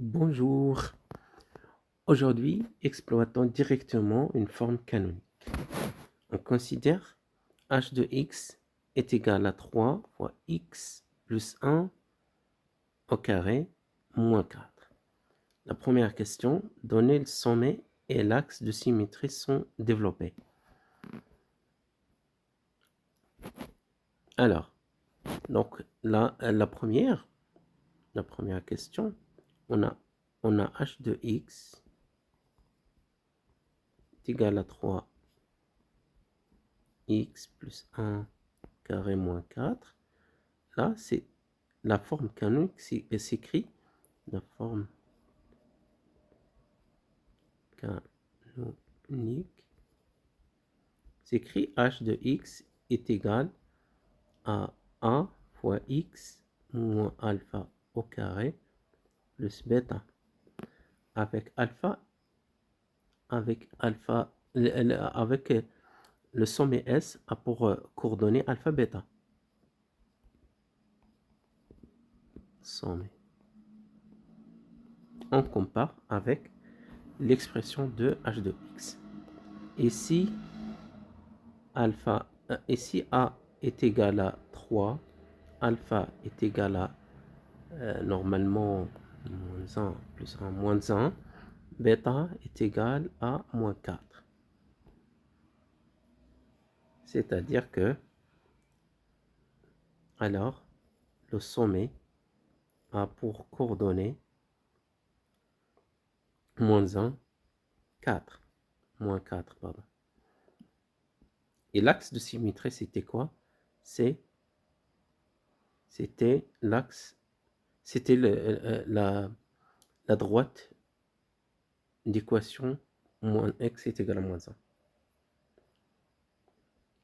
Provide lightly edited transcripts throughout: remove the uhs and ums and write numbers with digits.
Bonjour. Aujourd'hui, exploitons directement une forme canonique. On considère h de x est égal à 3 fois x plus 1 au carré moins 4. La première question, donner le sommet et l'axe de symétrie sont développés. Alors, donc la première question, on a h de x est égal à 3 x plus 1 carré moins 4. Là, c'est la forme canonique s'écrit la forme canonique s'écrit h de x est égal à a fois x moins alpha au carré plus bêta avec le sommet S a pour coordonnée alpha bêta. Sommet. On compare avec l'expression de h de x. Ici, A est égal à 3, alpha est égal à normalement moins 1 plus 1 moins 1, bêta est égal à moins 4. C'est-à-dire que, alors, le sommet a pour coordonnées moins 1, 4. Moins 4, pardon. Et l'axe de symétrie, c'était quoi? C'était l'axe, c'était la droite d'équation moins x est égal à moins 1.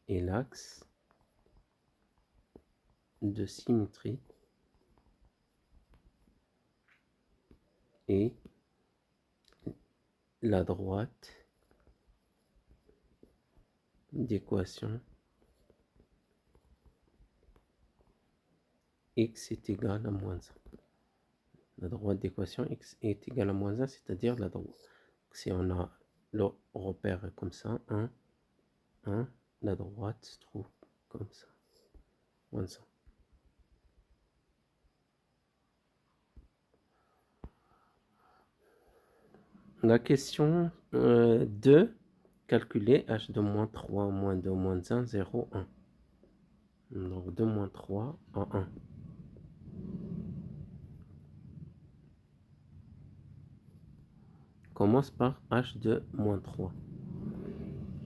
Et l'axe de symétrie est la droite d'équation x est égal à moins 1. La droite d'équation x est égal à moins 1, c'est-à-dire la droite. Si on a le repère comme ça, 1, 1, la droite se trouve comme ça, moins 1. La question 2, calculer h de moins 3, moins 2, moins 1, 0, 1. Donc 2 moins 3 en 1. Commence par h de moins 3.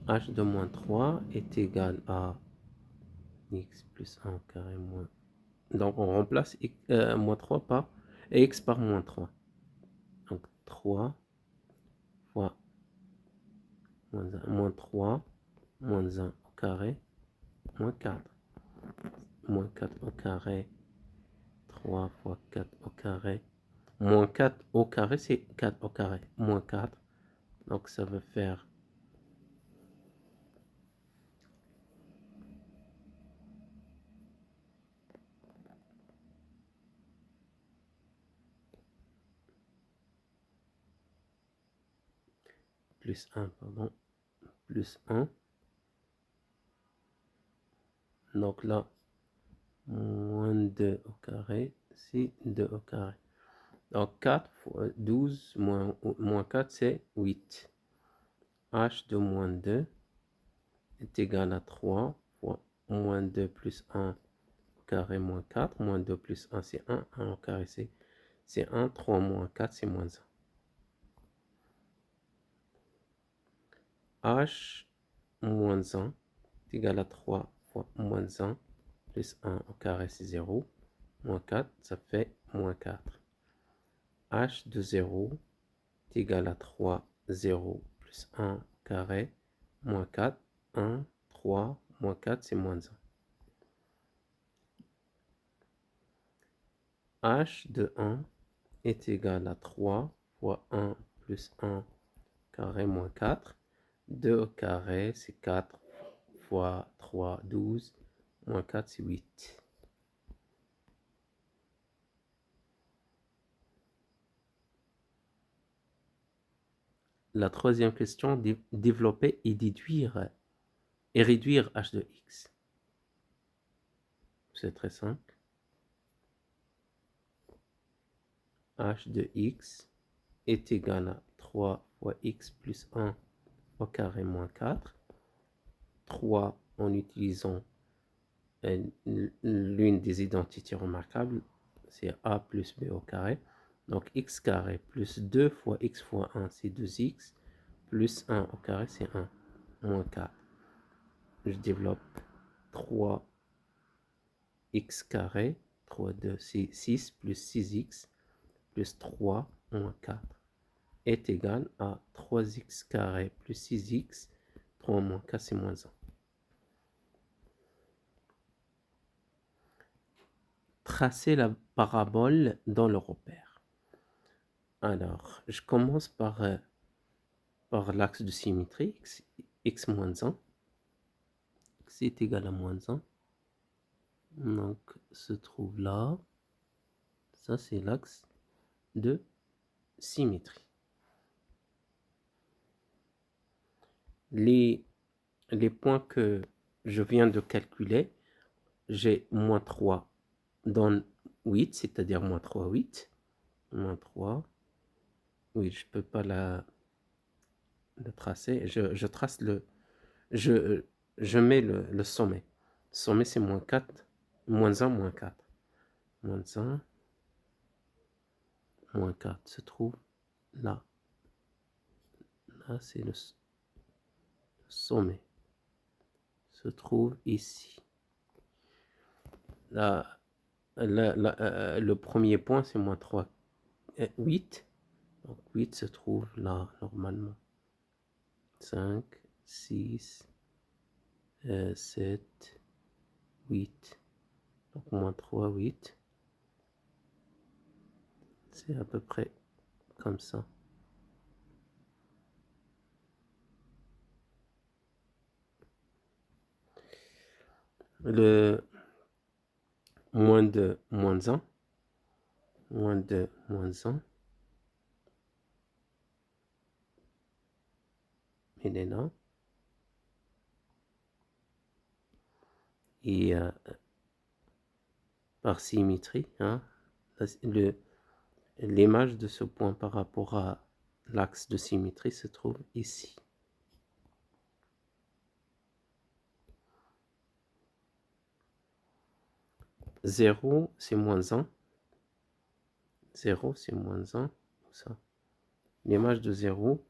h de moins 3 est égal à x plus 1 au carré moins... Donc on remplace moins 3 par x par moins 3. Donc 3 fois moins 3 moins 1 au carré moins 4. Moins 4 au carré, 3 fois 4 au carré. Moins 4 au carré, c'est 4 au carré. Moins 4. Donc ça veut faire plus 1, pardon. Plus 1. Donc là, moins 2 au carré, c'est 2 au carré. Donc 4 fois 12 moins 4, c'est 8. H de moins 2 est égal à 3 fois moins 2 plus 1 au carré moins 4. Moins 2 plus 1, c'est 1. 1 au carré, c'est 1. 3 moins 4, c'est moins 1. H moins 1 est égal à 3 fois moins 1 plus 1 au carré, c'est 0. Moins 4, ça fait moins 4. H de 0 est égal à 3, 0 plus 1 carré, moins 4, 1, 3, moins 4, c'est moins 1. H de 1 est égal à 3 fois 1 plus 1 carré moins 4. 2 au carré, c'est 4 fois 3, 12. Moins 4, c'est 8. la troisième question, développer et déduire et réduire h de x. C'est très simple. H de x est égal à 3 fois x plus 1 au carré moins 4. 3 en utilisant l'une des identités remarquables, c'est a plus b au carré. Donc x carré plus 2 fois x fois 1, c'est 2x, plus 1 au carré, c'est 1, moins 4. Je développe 3x carré, 3, 2, c'est 6, plus 6x, plus 3, moins 4, est égal à 3x carré plus 6x, 3 moins 4, c'est moins 1. Tracer la parabole dans le repère. Alors, je commence par l'axe de symétrie, x moins 1, x est égal à moins 1. Donc, se trouve là, ça c'est l'axe de symétrie. Les points que je viens de calculer, j'ai moins 3 dans 8, c'est-à-dire moins 3, 8. Moins 3. Oui, je ne peux pas le tracer. Je trace je mets le sommet. Le sommet, c'est moins 4. Moins 1, moins 4. Moins 1, moins 4 se trouve là. Là, c'est le sommet. Se trouve ici. Là, le premier point, c'est moins 3, 8. Donc 8 se trouve là, normalement. 5, 6, 7, 8. Donc moins 3, 8. C'est à peu près comme ça. Le moins de moins 1. Moins de moins 1. Il est là. Et par symétrie, hein, l'image de ce point par rapport à l'axe de symétrie se trouve ici. Zéro, c'est moins 1. 0, c'est moins 1. Ça. L'image de 0,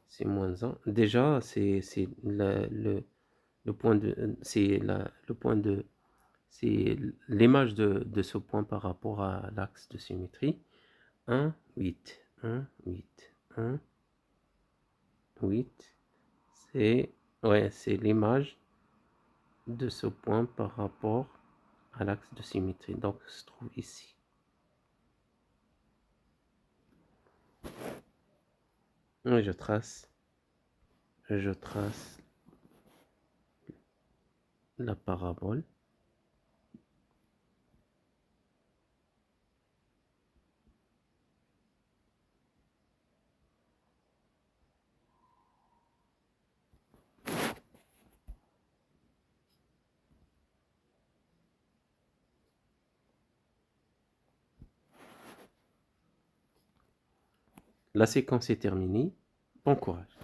c'est moins 1. Déjà, c'est le point de... C'est le point de... C'est l'image de ce point par rapport à l'axe de symétrie. 1, 8. 1, 8. 1, 8. C'est l'image de ce point par rapport à l'axe de symétrie. Donc, ça se trouve ici. Et je trace la parabole. La séquence est terminée. Bon courage.